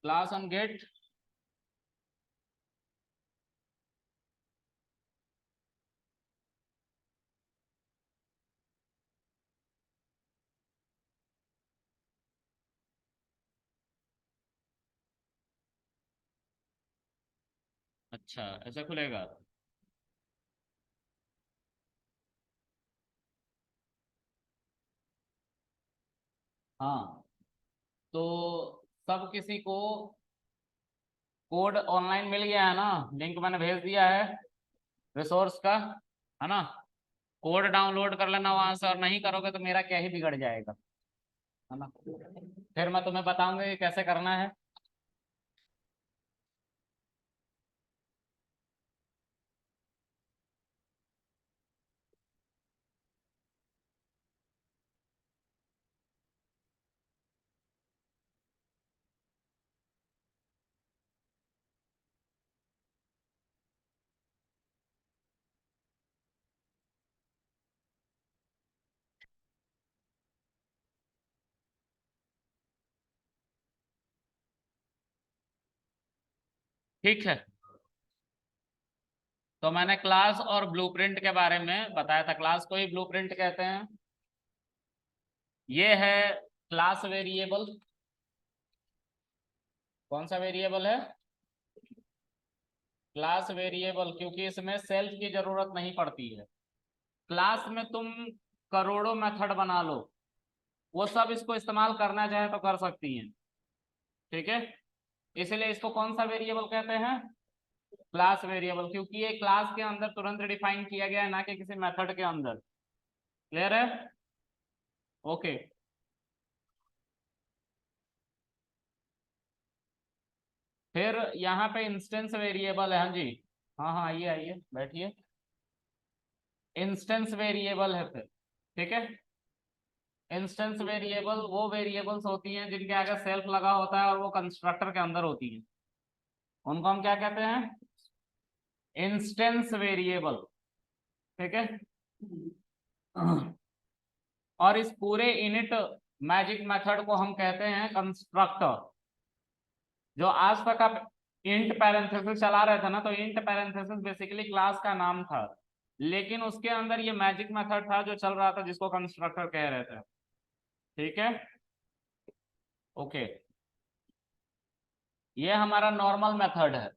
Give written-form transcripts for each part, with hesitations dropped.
Class on gate. अच्छा, ऐसा खुलेगा। हाँ, तो सब किसी को कोड ऑनलाइन मिल गया है ना? लिंक मैंने भेज दिया है रिसोर्स का, है ना? कोड डाउनलोड कर लेना वहां से, और नहीं करोगे तो मेरा क्या ही बिगड़ जाएगा, है ना? फिर मैं तुम्हें बताऊंगा कि कैसे करना है। ठीक है, तो मैंने क्लास और ब्लूप्रिंट के बारे में बताया था। क्लास को ही ब्लूप्रिंट कहते हैं। ये है क्लास वेरिएबल। कौन सा वेरिएबल है? क्लास वेरिएबल, क्योंकि इसमें सेल्फ की जरूरत नहीं पड़ती है। क्लास में तुम करोड़ों मेथड बना लो, वो सब इसको इस्तेमाल करना चाहे तो कर सकती हैं। ठीक है, इसलिए इसको कौन सा वेरिएबल कहते हैं? क्लास वेरिएबल, क्योंकि ये क्लास के अंदर तुरंत डिफाइन किया गया है, ना कि किसी मेथड के अंदर। क्लियर है? ओके। फिर यहाँ पे इंस्टेंस वेरिएबल है। हाँ जी, हाँ हाँ, आइए आइए बैठिए। इंस्टेंस वेरिएबल है फिर। ठीक है, इंस्टेंस वेरिएबल वो वेरिएबल्स होती हैं जिनके आगे सेल्फ लगा होता है और वो कंस्ट्रक्टर के अंदर होती हैं। उनको हम क्या कहते हैं? Instance variable. ठीक है, और इस पूरे इनिट मैजिक मेथड को हम कहते हैं कंस्ट्रक्टर। जो आज तक आप इंट पैरेंथेसिस चला रहे थे ना, तो इंट पैरेंथेसिस बेसिकली क्लास का नाम था, लेकिन उसके अंदर ये मैजिक मेथड था जो चल रहा था, जिसको कंस्ट्रक्टर कह रहे थे। ठीक है, ओके। ये हमारा नॉर्मल मेथड है।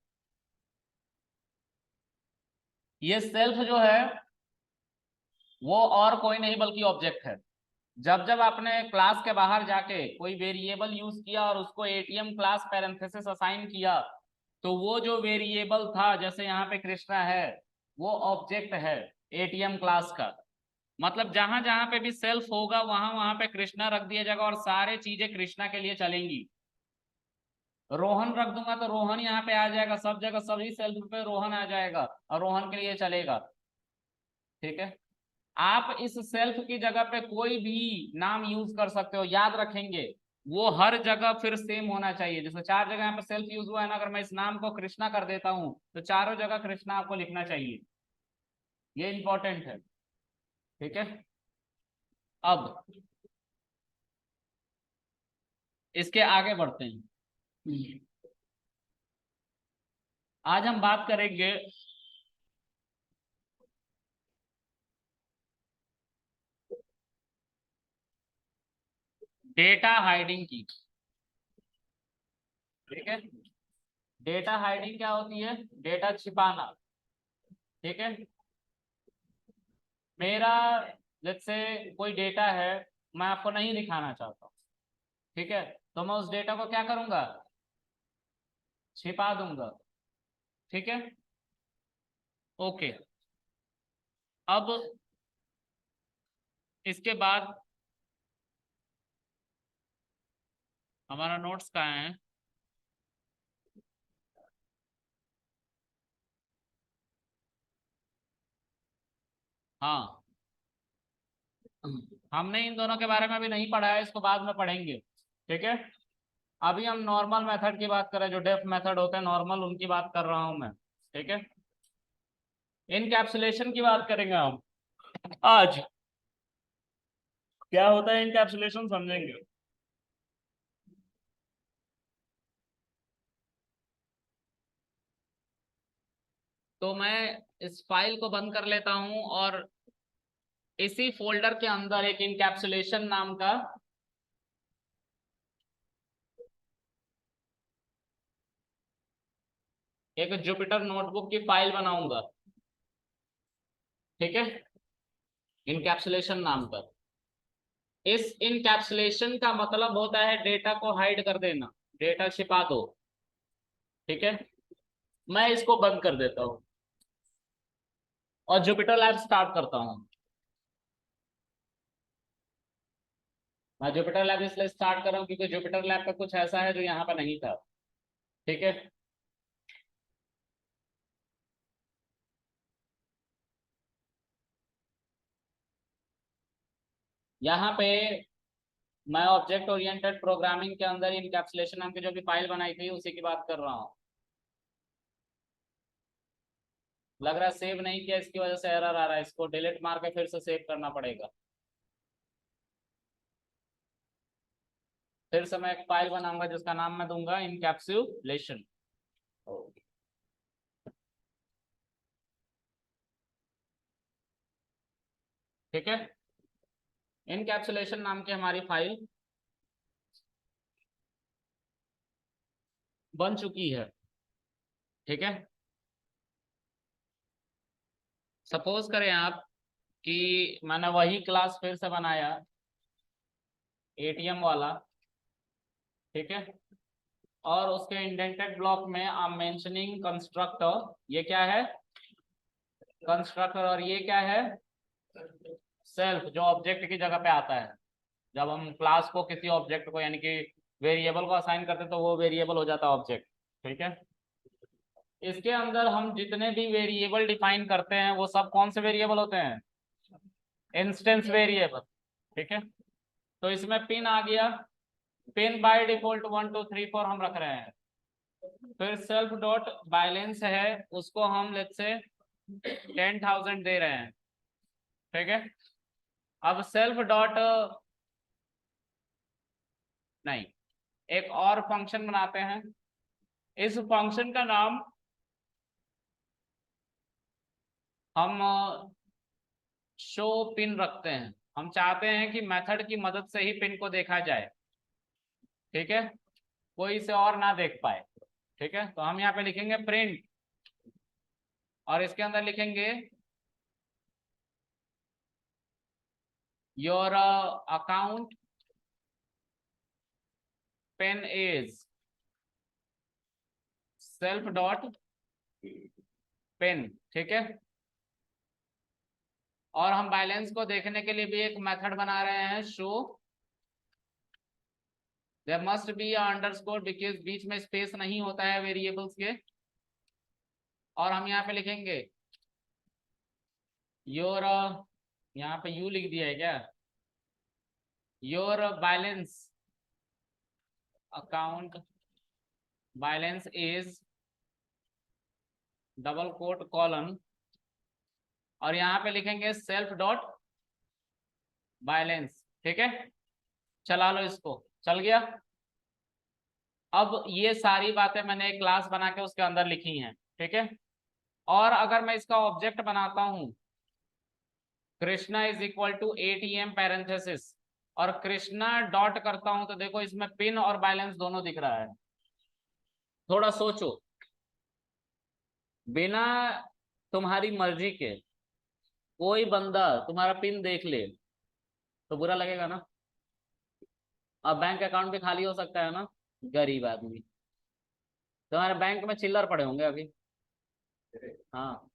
ये सेल्फ जो है वो और कोई नहीं बल्कि ऑब्जेक्ट है। जब जब आपने क्लास के बाहर जाके कोई वेरिएबल यूज किया और उसको एटीएम क्लास पैरेंथेसिस असाइन किया, तो वो जो वेरिएबल था, जैसे यहाँ पे कृष्णा है, वो ऑब्जेक्ट है एटीएम क्लास का। मतलब जहां जहां पे भी सेल्फ होगा वहां वहां पे कृष्णा रख दिया जाएगा और सारे चीजें कृष्णा के लिए चलेंगी। रोहन रख दूंगा तो रोहन यहाँ पे आ जाएगा, सब जगह सभी सेल्फ पे रोहन आ जाएगा और रोहन के लिए चलेगा। ठीक है, आप इस सेल्फ की जगह पे कोई भी नाम यूज कर सकते हो, याद रखेंगे वो हर जगह फिर सेम होना चाहिए। जैसे चार जगह यहाँ पे सेल्फ यूज हुआ है ना, अगर मैं इस नाम को कृष्णा कर देता हूं तो चारों जगह कृष्णा आपको लिखना चाहिए। ये इंपॉर्टेंट है। ठीक है, अब इसके आगे बढ़ते हैं। आज हम बात करेंगे डेटा हाइडिंग की। ठीक है, डेटा हाइडिंग क्या होती है? डेटा छिपाना। ठीक है, मेरा जैसे कोई डेटा है, मैं आपको नहीं दिखाना चाहता हूँ। ठीक है, तो मैं उस डेटा को क्या करूंगा? छिपा दूंगा। ठीक है, ओके। अब इसके बाद हमारा नोट्स कहाँ है? हाँ, हमने इन दोनों के बारे में अभी नहीं पढ़ा है, इसको बाद में पढ़ेंगे। ठीक है, अभी हम नॉर्मल मेथड की बात कर रहे हैं, जो डेफ मेथड होते हैं नॉर्मल, उनकी बात कर रहा हूं मैं। ठीक है, इनकैप्सुलेशन की बात करेंगे हम आज। क्या होता है इनकैप्सुलेशन, समझेंगे। तो मैं इस फाइल को बंद कर लेता हूं और इसी फोल्डर के अंदर एक इनकैप्सुलेशन नाम का एक जुपिटर नोटबुक की फाइल बनाऊंगा, ठीक है, इनकैप्सुलेशन नाम का। इस इनकैप्सुलेशन का मतलब होता है डेटा को हाइड कर देना, डेटा छिपा दो, ठीक है। मैं इसको बंद कर देता हूं और जुपिटर लैब स्टार्ट करता हूं। मैं जुपिटर लैब इसलिए स्टार्ट कर रहा हूं क्योंकि जुपिटर लैब का कुछ ऐसा है जो यहाँ पर नहीं था, ठीक है। यहाँ पे मैं ऑब्जेक्ट ओरिएंटेड प्रोग्रामिंग के अंदर इनकैप्सुलेशन नाम की जो भी फाइल बनाई थी उसी की बात कर रहा हूँ। लग रहा है सेव नहीं किया, इसकी वजह से एरर आ रहा है, इसको डिलीट मार के फिर से सेव करना पड़ेगा। फिर से मैं एक फाइल बनाऊंगा जिसका नाम मैं दूंगा इनकैप्सुलेशन। ठीक है, इनकैप्सुलेशन नाम की हमारी फाइल बन चुकी है, ठीक है। सपोज करें आप कि मैंने वही क्लास फिर से बनाया, एटीएम वाला, ठीक है। और उसके इंडेंटेड ब्लॉक में आई एम मेंशनिंग कंस्ट्रक्टर, ये क्या है, कंस्ट्रक्टर, और ये क्या है, सेल्फ, जो ऑब्जेक्ट की जगह पे आता है। जब हम क्लास को किसी ऑब्जेक्ट को यानी कि वेरिएबल को असाइन करते हैं तो वो वेरिएबल हो जाता है ऑब्जेक्ट, ठीक है। इसके अंदर हम जितने भी वेरिएबल डिफाइन करते हैं वो सब कौन से वेरिएबल होते हैं, इंस्टेंस वेरिएबल, ठीक है। तो इसमें पिन आ गया, पिन बाय डिफॉल्ट 1 2 3 4 हम रख रहे हैं। फिर सेल्फ डॉट बैलेंस है, उसको हम लेट्स से 10,000 दे रहे हैं, ठीक है। अब सेल्फ डॉट नहीं, एक और फंक्शन बनाते हैं। इस फंक्शन का नाम हम शो पिन रखते हैं। हम चाहते हैं कि मेथड की मदद से ही पिन को देखा जाए, ठीक है, कोई इसे और ना देख पाए, ठीक है। तो हम यहाँ पे लिखेंगे प्रिंट और इसके अंदर लिखेंगे your account pin is self dot pin, ठीक है। और हम बैलेंस को देखने के लिए भी एक मेथड बना रहे हैं, so there must be underscore, because बीच में स्पेस नहीं होता है वेरिएबल्स के। और हम यहाँ पे लिखेंगे योर, यहाँ पे यू लिख दिया है क्या, your balance account balance is double quote colon, और यहाँ पे लिखेंगे सेल्फ डॉट बैलेंस, ठीक है। चला लो इसको, चल गया। अब ये सारी बातें मैंने एक क्लास बना के उसके अंदर लिखी हैं, ठीक है। और अगर मैं इसका ऑब्जेक्ट बनाता हूं, Krishna is equal to ATM parenthesis, और कृष्णा डॉट करता हूं, तो देखो इसमें पिन और बैलेंस दोनों दिख रहा है। थोड़ा सोचो, बिना तुम्हारी मर्जी के कोई बंदा तुम्हारा पिन देख ले तो बुरा लगेगा ना। अब बैंक अकाउंट भी खाली हो सकता है ना, गरीब आदमी। तुम्हारे बैंक में चिल्लर पड़े होंगे अभी, हाँ,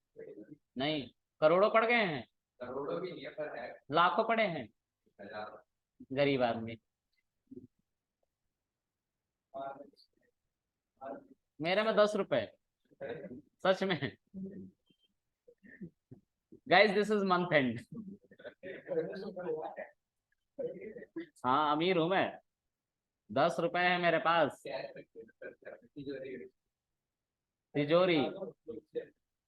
नहीं, करोड़ों पड़ गए हैं, करोड़ों भी नहीं है, लाखों पड़े हैं, गरीब आदमी। मेरे में 10 रुपए, सच में। Guys this is month and. हाँ, अमीर हूं मैं, 10 रुपए है मेरे पास। तिजोरी,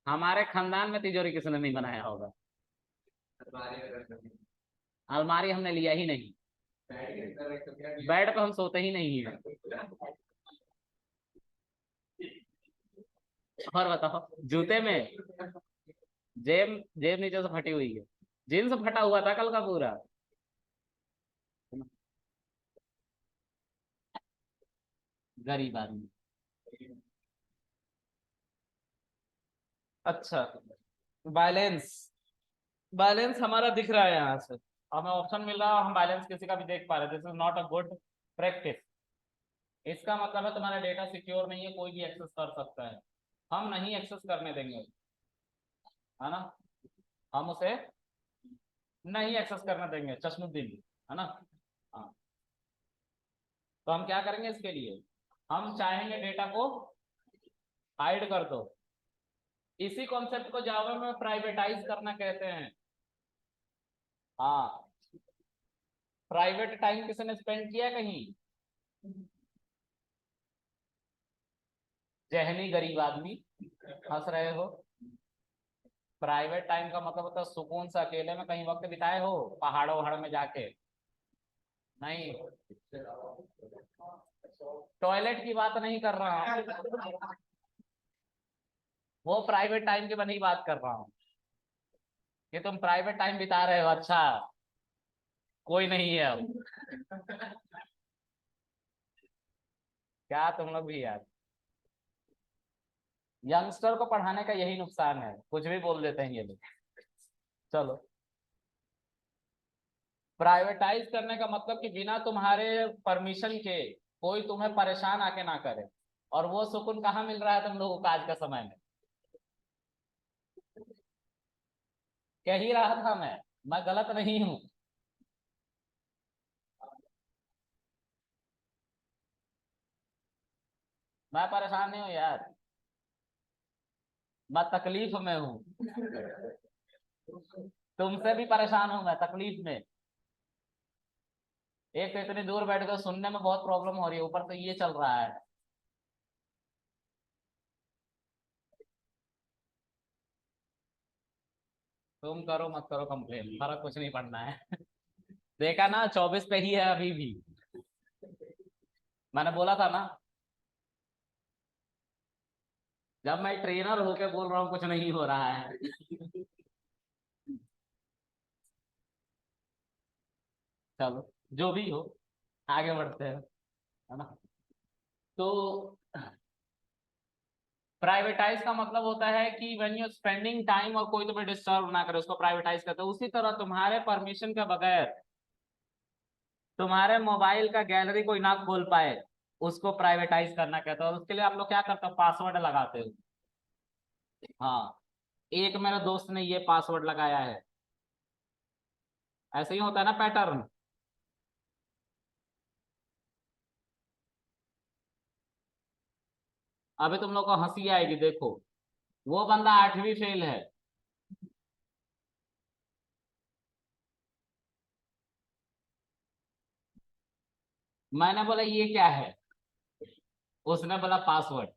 हमारे खानदान में तिजोरी किसने नहीं बनाया होगा। अलमारी हमने लिया ही नहीं, बेड पे हम सोते ही नहीं है। और बताओ, जूते में जेब जेब नीचे से फटी हुई है, जींस फटा हुआ था कल का पूरा। गरीब आदमी। अच्छा, बैलेंस, बैलेंस हमारा दिख रहा है यहाँ से, हमें ऑप्शन मिल रहा है और हम बैलेंस किसी का भी देख पा रहे हैं। This is not a good practice. इसका मतलब है तुम्हारा डेटा सिक्योर नहीं है, कोई भी एक्सेस कर सकता है। हम नहीं एक्सेस करने देंगे, है ना, हम उसे नहीं एक्सेस करने देंगे चश्मुद्दीन, है ना। हाँ, तो हम क्या करेंगे इसके लिए, हम चाहेंगे डेटा को हाइड कर दो। इसी कॉन्सेप्ट को जावा में प्राइवेटाइज करना कहते हैं। हाँ, प्राइवेट टाइम किसी ने स्पेंड किया कहीं? जहनी गरीब आदमी, हंस रहे हो। प्राइवेट टाइम का मतलब होता है सुकून से अकेले में कहीं वक्त बिताए हो, पहाड़ों वहाड़ों में जाके? नहीं, टॉयलेट की बात नहीं कर रहा हूँ, वो प्राइवेट टाइम की मैं नहीं बात कर रहा हूँ कि तुम प्राइवेट टाइम बिता रहे हो। अच्छा, कोई नहीं है अब। क्या तुम लोग भी यार, यंगस्टर को पढ़ाने का यही नुकसान है, कुछ भी बोल देते हैं ये लोग। चलो, प्राइवेटाइज करने का मतलब कि बिना तुम्हारे परमिशन के कोई तुम्हें परेशान आके ना करे। और वो सुकून कहाँ मिल रहा है तुम लोगों को आज का समय में? कह ही रहा था मैं गलत नहीं हूं। मैं परेशान नहीं हूं यार, मैं तकलीफ में हूँ। तुमसे भी परेशान हूं मैं, तकलीफ में। एक तो इतनी दूर बैठ कर सुनने में बहुत प्रॉब्लम हो रही है, ऊपर से ये चल रहा है। तुम करो मत करो कंप्लेन, फर्क कुछ नहीं पड़ना है। देखा ना, 24 पे ही है अभी भी। मैंने बोला था ना, जब मैं ट्रेनर होके बोल रहा हूँ कुछ नहीं हो रहा है। चलो, जो भी हो, आगे बढ़ते हैं, है ना। तो प्राइवेटाइज का मतलब होता है कि व्हेन यू स्पेंडिंग टाइम और कोई तुम्हें डिस्टर्ब ना करे, उसको प्राइवेटाइज करते हैं। उसी तरह तुम्हारे परमिशन के बगैर तुम्हारे मोबाइल का गैलरी कोई ना खोल पाए, उसको प्राइवेटाइज करना कहते हैं। और उसके लिए आप लोग क्या करते हो, पासवर्ड लगाते हो। हाँ, एक मेरे दोस्त ने ये पासवर्ड लगाया है, ऐसे ही होता है ना पैटर्न। अभी तुम लोग को हंसी आएगी, देखो, वो बंदा 8वीं फेल है। मैंने बोला ये क्या है, उसने बोला पासवर्ड।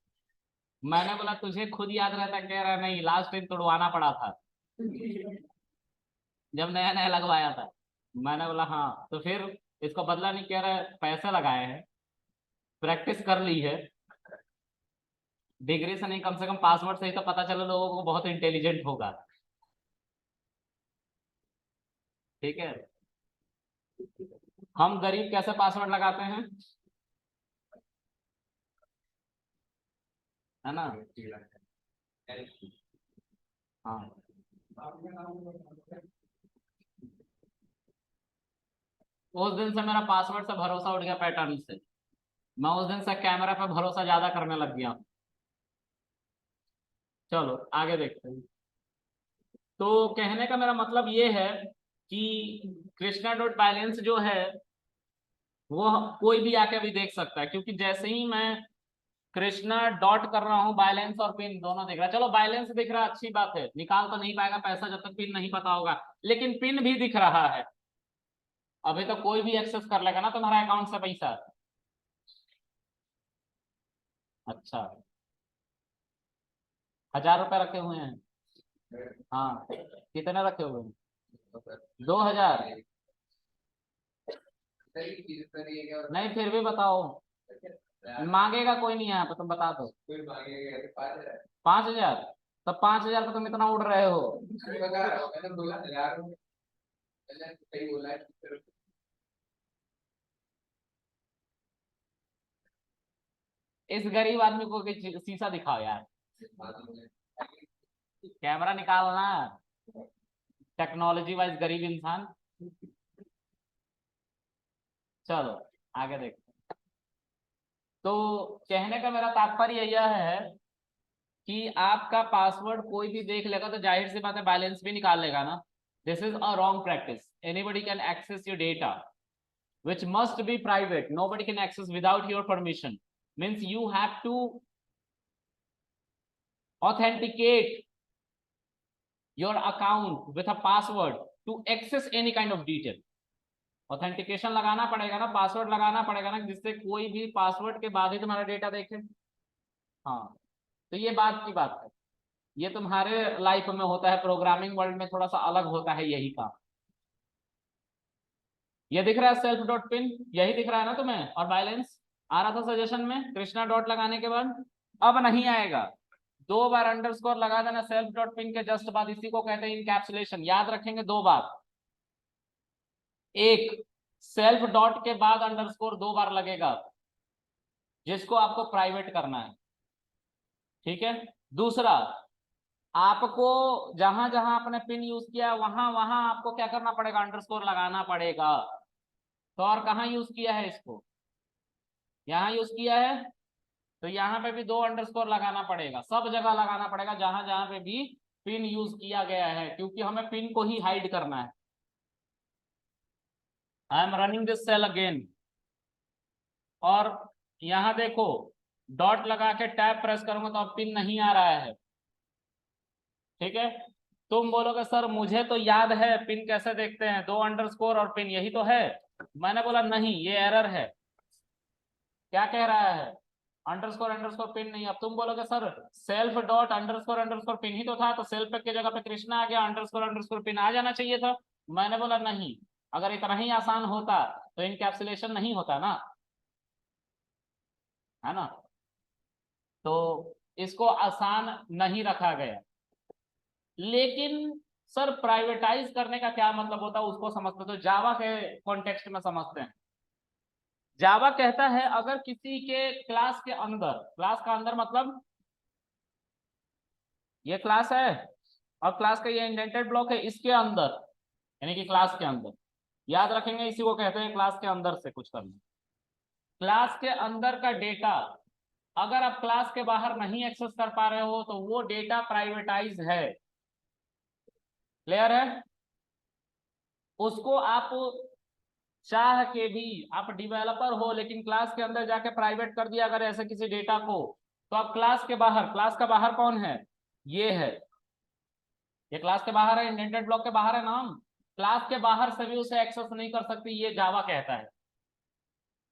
मैंने बोला तुझे खुद याद रहता? कह रहा नहीं, लास्ट टाइम तुड़वाना पड़ा था जब नया नया लगवाया था। मैंने बोला हाँ, तो फिर इसको बदला नहीं? कह रहा है पैसे लगाए हैं, प्रैक्टिस कर ली है, डिग्री से नहीं, कम से कम पासवर्ड से ही तो पता चला लोगों को, बहुत इंटेलिजेंट होगा। ठीक है, हम गरीब कैसे पासवर्ड लगाते हैं, है ना। हाँ, उस दिन से मेरा पासवर्ड से भरोसा उठ गया, पैटर्न से। मैं उस दिन से कैमरा पे भरोसा ज्यादा करने लग गया। चलो आगे देखते हैं। तो कहने का मेरा मतलब ये है कि कृष्णा डॉट बैलेंस जो है वो कोई भी आके भी देख सकता है, क्योंकि जैसे ही मैं कृष्णा डॉट कर रहा हूँ, बैलेंस और पिन दोनों दिख रहा है। चलो, बैलेंस दिख रहा है, अच्छी बात है, निकाल तो नहीं पाएगा पैसा जब तक पिन नहीं पता होगा, लेकिन पिन भी दिख रहा है। अभी तो कोई भी एक्सेस कर लेगा ना तुम्हारा अकाउंट से पैसा। अच्छा, 1000 रुपए रखे हुए हैं? हाँ, कितने रखे हुए हैं? 2000? नहीं, फिर भी बताओ। मांगेगा कोई नहीं यहाँ पे, तुम बता दो। 5,000? तब 5,000 का तुम इतना उड़ रहे हो। इस गरीब आदमी को शीशा दिखाओ यार, कैमरा निकालना। टेक्नोलॉजी वाइज गरीब इंसान। चलो आगे देखते हैं। तो कहने का मेरा तात्पर्य यह है कि आपका पासवर्ड कोई भी देख लेगा तो जाहिर सी बात है बैलेंस भी निकाल लेगा ना। This is a wrong practice. Anybody can access your data which must be private. Nobody can access without your permission. Means you have to authenticate your account with a password to access any kind of detail. Authentication लगाना पड़ेगा ना, password लगाना पड़ेगा ना, जिससे कोई भी password के बाद ही तुम्हारा डेटा देखे। हाँ, तो ये बात की बात है। ये तुम्हारे लाइफ में होता है, प्रोग्रामिंग वर्ल्ड में थोड़ा सा अलग होता है यही काम। ये दिख रहा है सेल्फ डॉट पिन, यही दिख रहा है ना तुम्हें, और बैलेंस आ रहा था सजेशन में कृष्णा डॉट लगाने के बाद। अब नहीं आएगा, 2 बार अंडरस्कोर लगा देना सेल्फ डॉट पिन के जस्ट बाद। इसी को कहते हैं इनकैप्सुलेशन। याद रखेंगे 2 बार, एक सेल्फ डॉट के बाद अंडरस्कोर 2 बार लगेगा, जिसको आपको प्राइवेट करना है। ठीक है। दूसरा, आपको जहां जहां आपने पिन यूज किया वहां वहां आपको क्या करना पड़ेगा, अंडरस्कोर लगाना पड़ेगा। तो और कहाँ यूज किया है इसको, यहाँ यूज किया है, तो यहाँ पे भी 2 अंडरस्कोर लगाना पड़ेगा। सब जगह लगाना पड़ेगा जहां जहां पे भी पिन यूज किया गया है, क्योंकि हमें पिन को ही हाइड करना है। I am running this cell again, और यहाँ देखो डॉट लगा के टैब प्रेस करूंगा तो अब पिन नहीं आ रहा है। ठीक है। तुम बोलोगे सर मुझे तो याद है पिन कैसे देखते हैं, 2 अंडरस्कोर और पिन, यही तो है। मैंने बोला नहीं, ये एरर है। क्या कह रहा है, अंडरस्कोर अंडरस्कोर पिन नहीं। अब तुम बोलोगे sir self dot underscore underscore पिन ही तो था, तो सेल्फ की जगह पे कृष्णा आ गया, अंडरस्कोर अंडरस्कोर पिन आ जाना चाहिए था। मैंने बोला नहीं, अगर इतना ही आसान होता तो इनकैप्सुलेशन नहीं होता ना, है ना। तो इसको आसान नहीं रखा गया। लेकिन सर प्राइवेटाइज करने का क्या मतलब होता है उसको समझते, तो जावा के कॉन्टेक्स्ट में समझते हैं। जावा कहता है अगर किसी के क्लास के अंदर, क्लास का अंदर मतलब ये क्लास है और क्लास का ये इंडेंटेड ब्लॉक है, इसके अंदर यानी कि क्लास के अंदर, याद रखेंगे इसी को कहते हैं क्लास के अंदर से कुछ करना। क्लास के अंदर का डेटा अगर आप क्लास के बाहर नहीं एक्सेस कर पा रहे हो तो वो डेटा प्राइवेटाइज है। क्लियर है। उसको आप चाह के भी, आप डेवलपर हो लेकिन क्लास के अंदर जाके प्राइवेट कर दिया अगर ऐसे किसी डेटा को, तो आप क्लास के बाहर, क्लास का बाहर कौन है, ये है, ये क्लास के बाहर है, इंडेंटेड ब्लॉक के बाहर है ना, हम क्लास के बाहर से भी उसे एक्सेस नहीं कर सकते, ये जावा कहता है।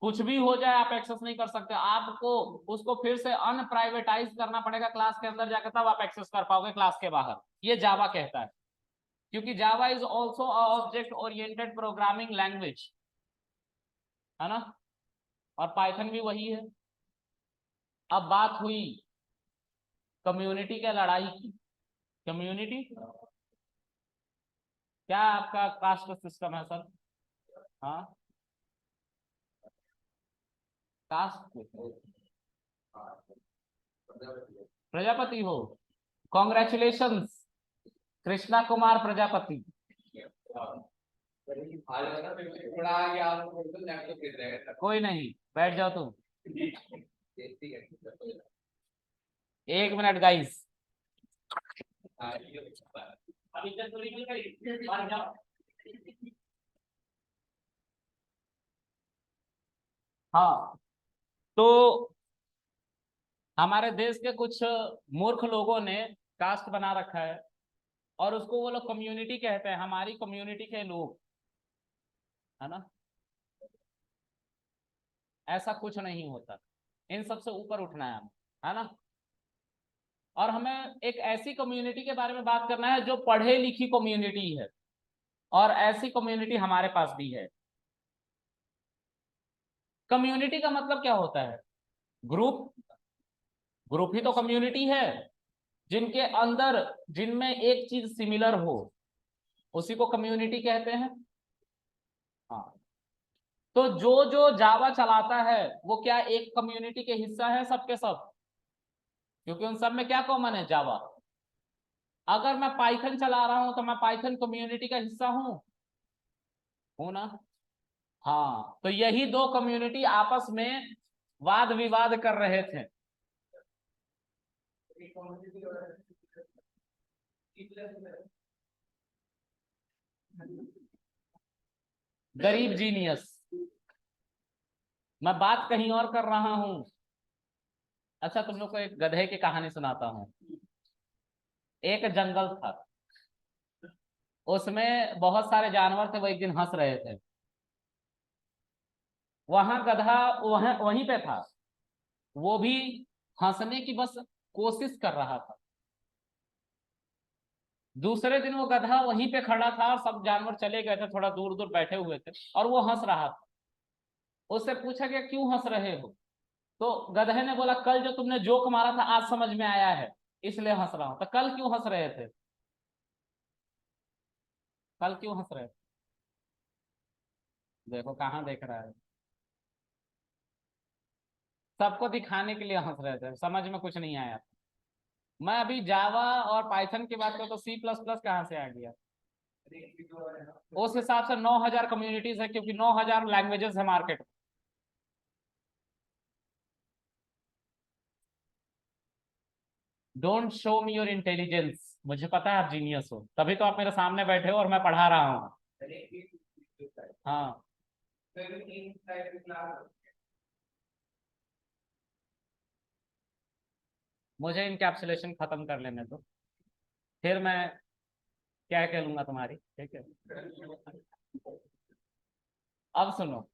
कुछ भी हो जाए आप एक्सेस नहीं कर सकते, आपको उसको फिर से अनप्राइवेटाइज करना पड़ेगा क्लास के अंदर जाकर, तब आप एक्सेस कर पाओगे क्लास के बाहर, ये जावा कहता है। क्योंकि Java is also object oriented programming language, है ना, और पाइथन भी वही है। अब बात हुई कम्युनिटी के लड़ाई की। कम्युनिटी क्या आपका कास्ट सिस्टम है सर? हाँ, कास्ट प्रजापति हो, कॉन्ग्रेचुलेशंस कृष्णा कुमार प्रजापति। कोई नहीं, बैठ जाओ तुम। 1 मिनट गाइस। हाँ, तो हमारे देश के कुछ मूर्ख लोगों ने कास्ट बना रखा है और उसको वो लोग कम्युनिटी कहते हैं, हमारी कम्युनिटी के लोग, है ना। ऐसा कुछ नहीं होता, इन सबसे ऊपर उठना है हमें, है ना। और हमें एक ऐसी कम्युनिटी के बारे में बात करना है जो पढ़े लिखी कम्युनिटी है, और ऐसी कम्युनिटी हमारे पास भी है। कम्युनिटी का मतलब क्या होता है, ग्रुप, ग्रुप ही तो कम्युनिटी है, जिनके अंदर जिनमें एक चीज सिमिलर हो उसी को कम्युनिटी कहते हैं। हाँ, तो जो जो जावा चलाता है वो क्या एक कम्युनिटी के हिस्सा है सबके सब? क्योंकि उन सब में क्या कॉमन है? जावा। अगर मैं पाइथन चला रहा हूं तो मैं पाइथन कम्युनिटी का हिस्सा हूं ना? हाँ, तो यही दो कम्युनिटी आपस में वाद विवाद कर रहे थे। गरीब जीनियस। मैं बात कहीं और कर रहा हूं। अच्छा, तुम लोग को एक गधे की कहानी सुनाता हूं। एक जंगल था, उसमें बहुत सारे जानवर थे, वो एक दिन हंस रहे थे। वहां गधा वहीं पे था, वो भी हंसने की बस कोशिश कर रहा था। दूसरे दिन वो गधा वहीं पे खड़ा था और सब जानवर चले गए थे, थोड़ा दूर दूर बैठे हुए थे, और वो हंस रहा था। उससे पूछा गया क्यों हंस रहे हो? तो गधे ने बोला कल जो तुमने जोक मारा था आज समझ में आया है, इसलिए हंस रहा हूं। तो कल क्यों हंस रहे थे? कल क्यों हंस रहे थे? देखो कहाँ देख रहा है। सबको दिखाने के लिए हंस रहे थे, समझ में कुछ नहीं आया। मैं अभी जावा और पाइथन की बात करूं तो सी प्लस प्लस कहाँ से आ गया? उस हिसाब से 9,000 कम्युनिटीज है, क्योंकि 9,000 लैंग्वेजेस है मार्केट में। Don't show me your intelligence, मुझे पता है आप जीनियस हो, तभी तो आप मेरे सामने बैठे हो और मैं पढ़ा रहा हूँ। हाँ, मुझे इनकैप्सुलेशन खत्म कर लेने दो, फिर मैं क्या कह लूंगा तुम्हारी, ठीक है? अब सुनो,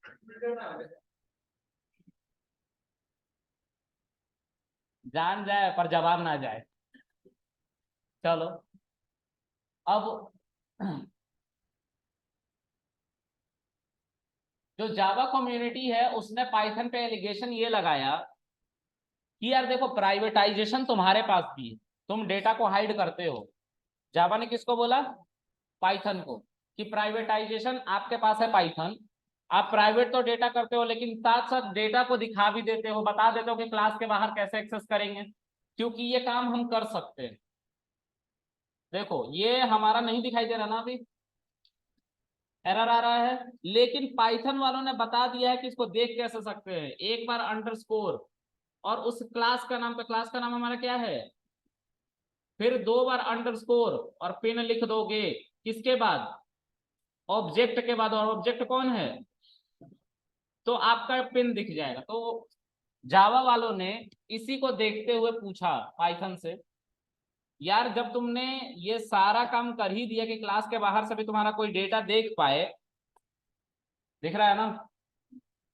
जान जाए पर जवाब ना जाए। चलो, अब जो जावा कम्युनिटी है उसने पाइथन पे एलिगेशन ये लगाया कि यार देखो, प्राइवेटाइजेशन तुम्हारे पास भी है, तुम डेटा को हाइड करते हो। जावा ने किसको बोला? पाइथन को, कि प्राइवेटाइजेशन आपके पास है पाइथन, आप प्राइवेट तो डेटा करते हो लेकिन साथ साथ डेटा को दिखा भी देते हो, बता देते हो कि क्लास के बाहर कैसे एक्सेस करेंगे, क्योंकि ये काम हम कर सकते हैं। देखो ये हमारा नहीं दिखाई दे रहा ना अभी, एरर आ रहा है, लेकिन पाइथन वालों ने बता दिया है कि इसको देख कैसे सकते हैं। एक बार अंडरस्कोर और उस क्लास का नाम, तो क्लास का नाम हमारा क्या है, फिर दो बार अंडरस्कोर और पिन लिख दोगे, किसके बाद? ऑब्जेक्ट के बाद, और ऑब्जेक्ट कौन है? तो आपका पिन दिख जाएगा। तो जावा वालों ने इसी को देखते हुए पूछा पाइथन से, यार जब तुमने ये सारा काम कर ही दिया कि क्लास के बाहर से भी तुम्हारा कोई डेटा देख पाए, दिख रहा है ना,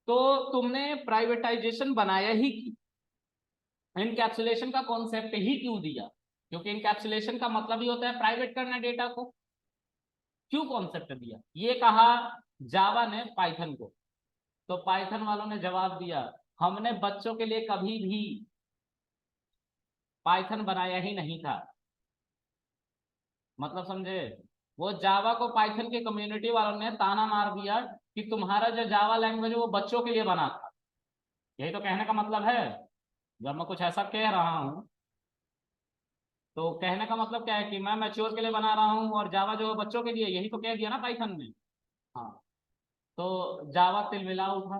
तो तुमने प्राइवेटाइजेशन बनाया ही, इनकैप्सुलेशन का कॉन्सेप्ट ही क्यों दिया? क्योंकि इनकैप्सुलेशन का मतलब ही होता है प्राइवेट करना डेटा को। क्यों कॉन्सेप्ट दिया ये कहा जावा ने पाइथन को? तो पाइथन वालों ने जवाब दिया, हमने बच्चों के लिए कभी भी पाइथन बनाया ही नहीं था। मतलब समझे? वो जावा को पाइथन की कम्युनिटी वालों ने ताना मार दिया कि तुम्हारा जो जावा लैंग्वेज है वो बच्चों के लिए बना था। यही तो कहने का मतलब है। जब मैं कुछ ऐसा कह रहा हूं तो कहने का मतलब क्या है कि मैं मैच्योर के लिए बना रहा हूँ और जावा जो है बच्चों के लिए, यही तो कह दिया ना पाइथन ने। हाँ, तो जावा तिलमिला उठा।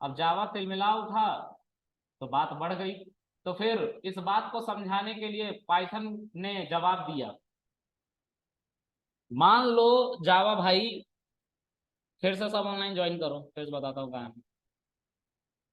अब जावा तिलमिला उठा तो बात बढ़ गई। तो फिर इस बात को समझाने के लिए पाइथन ने जवाब दिया, मान लो जावा भाई, फिर से सब ऑनलाइन ज्वाइन करो, फिर से बताता हूँ कहाँ है।